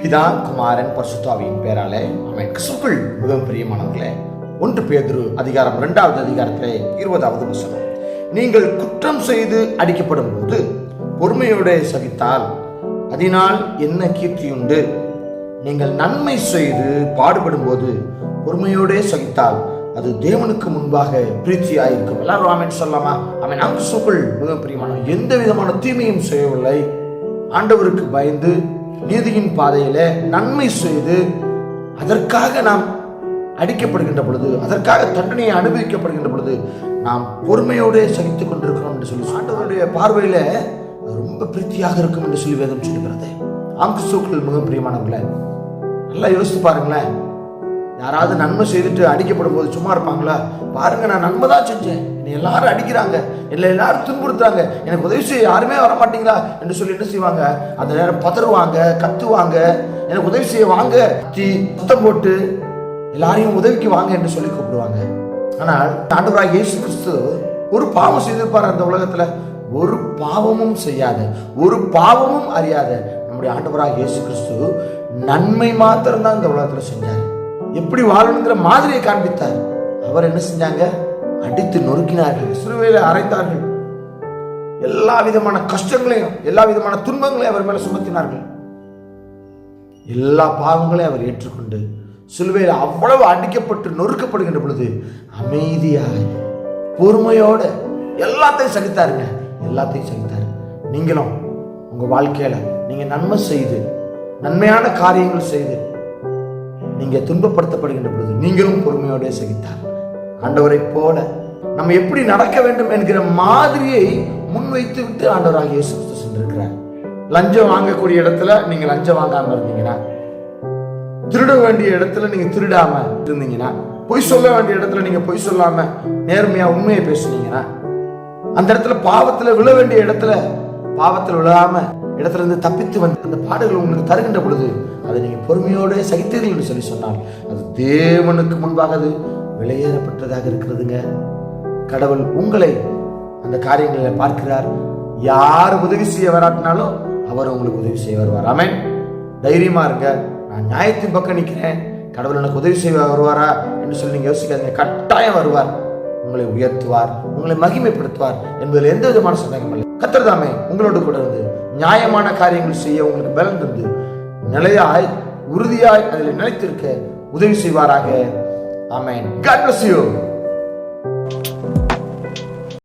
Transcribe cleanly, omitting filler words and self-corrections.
பிதா குமாரன் பரிசுத்தாவியின் பேராலே ஆமென். கிறிஸ்துவுக்குள் மிகவும் பிரியமானவர்களே, 1 பேதுரு அதிகாரம் 2வது அதிகாரத்திலே 20வது வசனம், நீங்கள் குற்றம் செய்து அடிக்கப்படும் போது பொறுமையோடு சகித்தால் அதனால் என்ன கீர்த்தியுண்டு? நீங்கள் நன்மை செய்து பாடுபடும் போது பொறுமையோடே சகித்தால் அது தேவனுக்கு முன்பாக பிரீத்தியாயிருக்கும். எல்லாரும் ஆமென் சொல்லலாமா? ஆமென். நாம் கிறிஸ்துவுக்குள் மிகவும் பிரியமான, எந்த விதமான தீமையும் செய்யவில்லை. ஆண்டவருக்கு பயந்து நீதியின் பாதையில நன்மை செய்து அதற்காக நாம் அடிக்கப்படுகின்ற பொழுது, அதற்காக தண்டனையை அனுபவிக்கப்படுகின்ற பொழுது நாம் பொறுமையோடு சகித்துக் கொண்டிருக்கிறோம் என்று சொல்லி ஆண்டவருடைய பார்வையில ரொம்ப பிரீத்தியாக இருக்கும் என்று சொல்லி வேதம் சொல்லுகிறது. ஆம் கிறிஸ்துவுக்குள் மிக பிரியமானவர்களே, நல்லா யோசித்து பாருங்களேன். யாராவது நன்மை செய்துட்டு அடிக்கப்படும் போது சும்மா இருப்பாங்களா? பாருங்க, நான் நன்மை தான் செஞ்சேன், என்னை எல்லாரும் அடிக்கிறாங்க, என்னை எல்லாரும் துன்புறுத்துறாங்க, எனக்கு உதவி செய்ய யாருமே வர மாட்டீங்களா என்று சொல்லி என்ன செய்வாங்க? அந்த நேரம் பதறுவாங்க, கத்துவாங்க, எனக்கு உதவி செய்ய வாங்க, சுத்தம் போட்டு எல்லாரையும் உதவிக்கு வாங்க என்று சொல்லி கூப்பிடுவாங்க. ஆனால் ஆண்டவராகிய இயேசு கிறிஸ்து ஒரு பாவம் செய்திருப்பார் அந்த உலகத்துல? ஒரு பாவமும் செய்யாத, ஒரு பாவமும் அறியாத நம்முடைய ஆண்டவராகிய இயேசு கிறிஸ்து நன்மை மாத்திரம் தான் இந்த உலகத்துல செஞ்சார். எப்படி வாழணுங்கிற மாதிரியை காண்பித்தார். அவர் என்ன செஞ்சாங்க? அடித்து நொறுக்கினார்கள், சிலுவையில அறைந்தார்கள், எல்லா விதமான கஷ்டங்களையும் எல்லா விதமான துன்பங்களையும் அவர் மேல சுமத்தினார்கள். எல்லா பாவங்களையும் அவர் ஏற்றுக்கொண்டு சிலுவையில அவ்வளவு அடிக்கப்பட்டு நொறுக்கப்படுகின்ற பொழுது அமைதியாக பொறுமையோட எல்லாத்தையும் சகித்தாருங்க, எல்லாத்தையும் சகித்தாரு. நீங்களும் உங்க வாழ்க்கையில நீங்க நன்மை செய்து நன்மையான காரியங்கள் செய்து நீங்க துன்பப்படுத்தப்படுகின்ற பொழுது நீங்களும் பொறுமையோட சகித்தார். ஆண்டவரை போல நம்ம எப்படி நடக்க வேண்டும் என்கிற மாதிரியை முன்வைத்து விட்டு ஆண்டவராக இயேசு கிறிஸ்து சென்றிருக்கிறார். லஞ்சம் வாங்கக்கூடிய இடத்துல நீங்க லஞ்சம் வாங்காம இருந்தீங்கன்னா, திருட வேண்டிய இடத்துல நீங்க திருடாம இருந்தீங்கன்னா, பொய் சொல்ல வேண்டிய இடத்துல நீங்க பொய் சொல்லாம நேர்மையா உண்மையை பேசுனீங்கன்னா, அந்த இடத்துல பாவத்துல விழ வேண்டிய இடத்துல பாவத்தில் விழாம இடத்துல இருந்து தப்பித்து வந்து அந்த பாடுகள் உங்களுக்கு தருகின்ற பொழுது அதை நீங்க பொறுமையோட சகித்தீர்கள் என்று சொல்லி சொன்னால் அது தேவனுக்கு முன்பாக அது விலையேறப்பட்டதாக இருக்கிறதுங்க. கடவுள் உங்களை அந்த காரியங்களை பார்க்கிறார். யார் உதவி செய்ய வராட்டினாலும் அவர் உங்களுக்கு உதவி செய்ய வருவார். ஆமென். தைரியமா இருங்க. நான் நியாயத்தின் பக்கம் நிற்கிறேன், கடவுள் எனக்கு உதவி செய்ய வருவாரா என்று சொல்லி நீங்க யோசிக்காதீங்க. கட்டாயம் வருவார். உங்களை உயர்த்துவார், உங்களை மகிமைப்படுத்துவார் என்பதில் எந்த விதமான சந்தேகம் இல்லை. கர்த்தர் தாமே உங்களோடு கூட இருந்து நியாயமான காரியங்கள் செய்ய உங்களுக்கு பலன் தந்து நிலையாய் உறுதியாய் அதில் நிலைத்திருக்க உதவி செய்வாராக. ஆமென். God bless you.